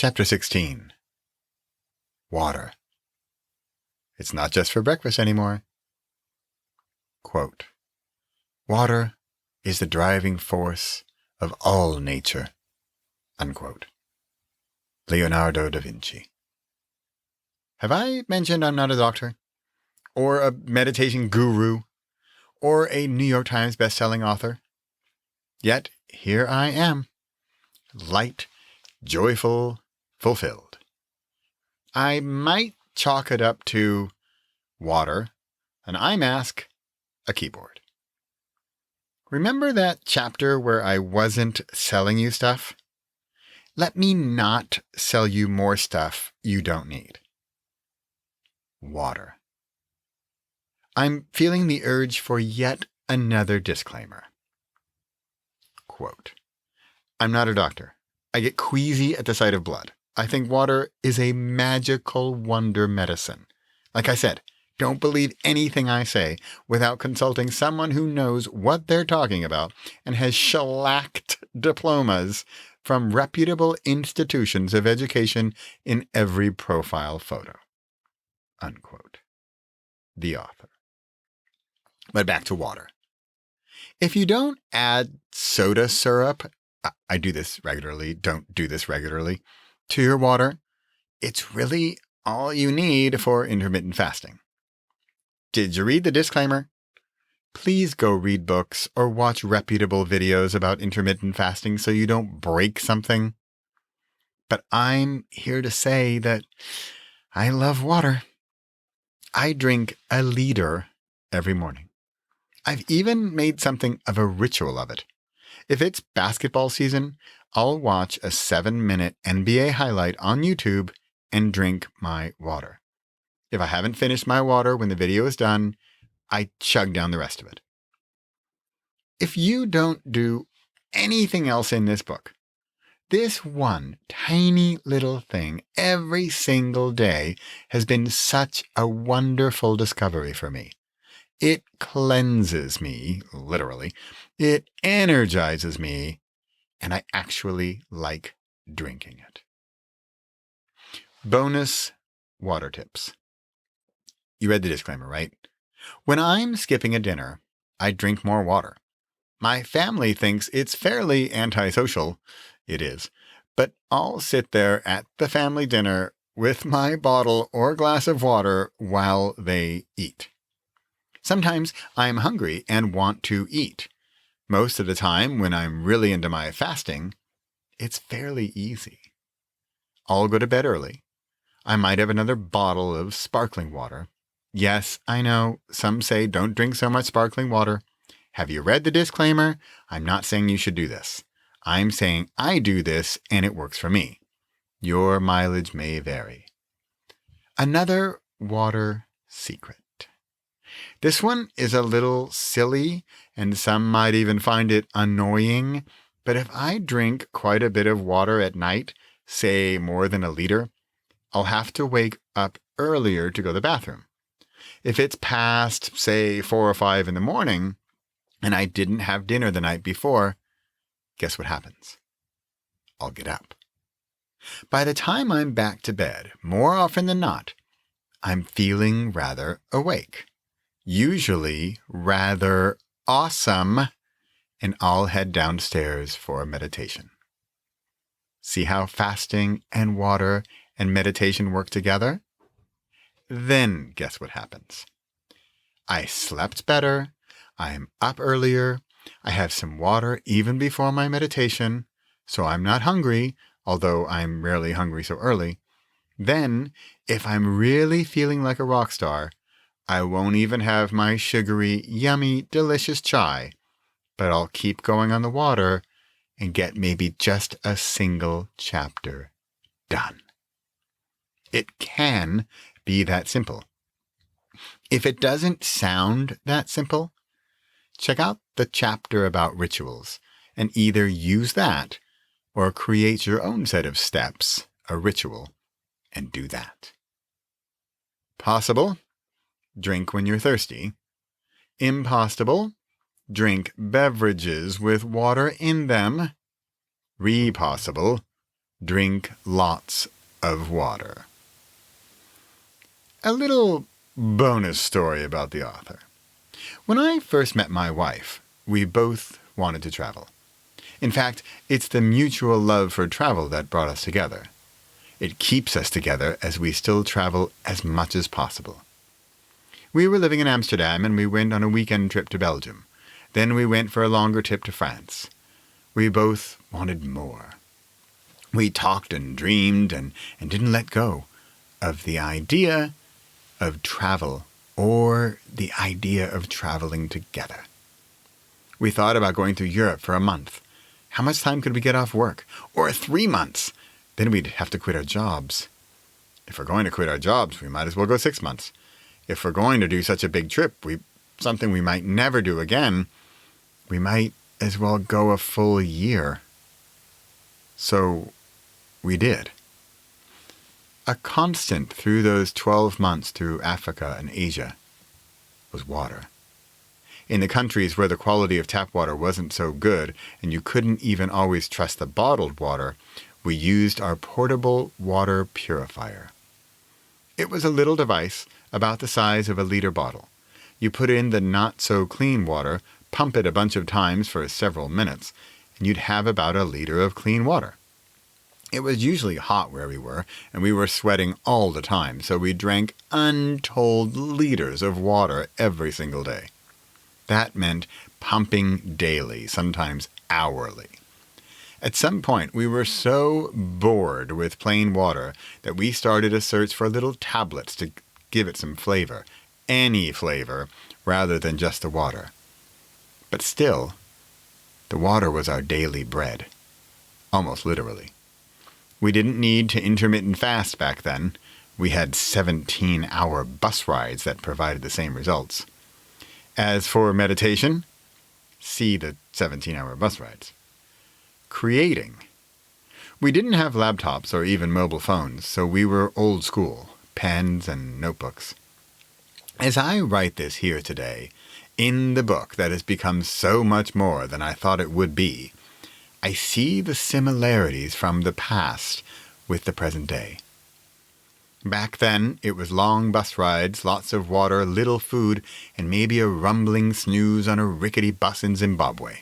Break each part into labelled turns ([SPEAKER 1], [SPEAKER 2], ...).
[SPEAKER 1] Chapter 16. Water. It's not just for breakfast anymore. Quote, "Water is the driving force of all nature." Unquote. Leonardo da Vinci. Have I mentioned I'm not a doctor, or a meditation guru, or a New York Times best-selling author? Yet here I am, light, joyful, fulfilled. I might chalk it up to water, an eye mask, a keyboard. Remember that chapter where I wasn't selling you stuff? Let me not sell you more stuff you don't need. Water. I'm feeling the urge for yet another disclaimer. Quote, I'm not a doctor. I get queasy at the sight of blood. I think water is a magical wonder medicine. Like I said, don't believe anything I say without consulting someone who knows what they're talking about and has shellacked diplomas from reputable institutions of education in every profile photo. Unquote. The author. But back to water. If you don't add soda syrup, I do this regularly, don't do this regularly, to your water, it's really all you need for intermittent fasting. Did you read the disclaimer? Please go read books or watch reputable videos about intermittent fasting so you don't break something. But I'm here to say that I love water. I drink a liter every morning. I've even made something of a ritual of it. If it's basketball season, I'll watch a 7-minute NBA highlight on YouTube and drink my water. If I haven't finished my water when the video is done, I chug down the rest of it. If you don't do anything else in this book, this one tiny little thing every single day has been such a wonderful discovery for me. It cleanses me, literally. It energizes me, and I actually like drinking it. Bonus water tips. You read the disclaimer, right? When I'm skipping a dinner, I drink more water. My family thinks it's fairly antisocial. It is. But I'll sit there at the family dinner with my bottle or glass of water while they eat. Sometimes I'm hungry and want to eat. Most of the time, when I'm really into my fasting, it's fairly easy. I'll go to bed early. I might have another bottle of sparkling water. Yes, I know, some say don't drink so much sparkling water. Have you read the disclaimer? I'm not saying you should do this. I'm saying I do this and it works for me. Your mileage may vary. Another water secret. This one is a little silly, and some might even find it annoying, but if I drink quite a bit of water at night, say more than a liter, I'll have to wake up earlier to go to the bathroom. If it's past, say, 4 or 5 in the morning, and I didn't have dinner the night before, guess what happens? I'll get up. By the time I'm back to bed, more often than not, I'm feeling rather awake. Usually rather awesome, and I'll head downstairs for meditation. See how fasting and water and meditation work together? Then guess what happens? I slept better, I'm up earlier, I have some water even before my meditation, so I'm not hungry, although I'm rarely hungry so early. Then, if I'm really feeling like a rock star, I won't even have my sugary, yummy, delicious chai, but I'll keep going on the water and get maybe just a single chapter done. It can be that simple. If it doesn't sound that simple, check out the chapter about rituals and either use that or create your own set of steps, a ritual, and do that. Possible? Drink when you're thirsty. Impossible? Drink beverages with water in them. Repossible? Drink lots of water. A little bonus story about the author. When I first met my wife, we both wanted to travel. In fact, it's the mutual love for travel that brought us together. It keeps us together as we still travel as much as possible. We were living in Amsterdam and we went on a weekend trip to Belgium. Then we went for a longer trip to France. We both wanted more. We talked and dreamed and didn't let go of the idea of travel or the idea of traveling together. We thought about going to Europe for a month. How much time could we get off work? Or 3 months? Then we'd have to quit our jobs. If we're going to quit our jobs, we might as well go 6 months. If we're going to do such a big trip, something we might never do again, we might as well go a full year. So we did. A constant through those 12 months through Africa and Asia was water. In the countries where the quality of tap water wasn't so good and you couldn't even always trust the bottled water, we used our portable water purifier. It was a little device about the size of a liter bottle. You put in the not-so-clean water, pump it a bunch of times for several minutes, and you'd have about a liter of clean water. It was usually hot where we were, and we were sweating all the time, so we drank untold liters of water every single day. That meant pumping daily, sometimes hourly. At some point, we were so bored with plain water that we started a search for little tablets to give it some flavor, any flavor, rather than just the water. But still, the water was our daily bread, almost literally. We didn't need to intermittent fast back then. We had 17-hour bus rides that provided the same results. As for meditation, see the 17-hour bus rides. Creating. We didn't have laptops or even mobile phones, so we were old school, pens and notebooks. As I write this here today, in the book that has become so much more than I thought it would be, I see the similarities from the past with the present day. Back then, it was long bus rides, lots of water, little food, and maybe a rumbling snooze on a rickety bus in Zimbabwe,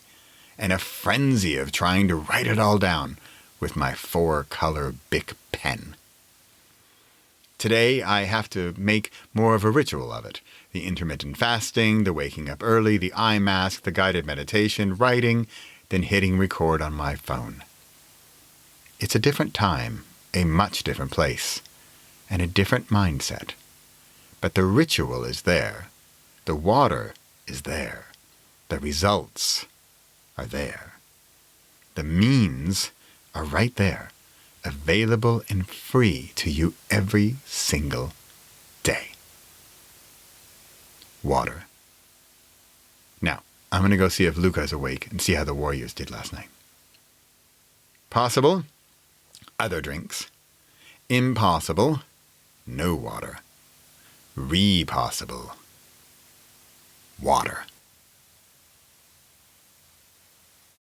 [SPEAKER 1] and a frenzy of trying to write it all down with my 4-color Bic pen. Today, I have to make more of a ritual of it. The intermittent fasting, the waking up early, the eye mask, the guided meditation, writing, then hitting record on my phone. It's a different time, a much different place, and a different mindset. But the ritual is there. The water is there. The results are there. The means are right there, available and free to you every single day. Water. Now, I'm going to go see if Luca's awake and see how the Warriors did last night. Possible? Other drinks. Impossible? No water. Re-possible. Water.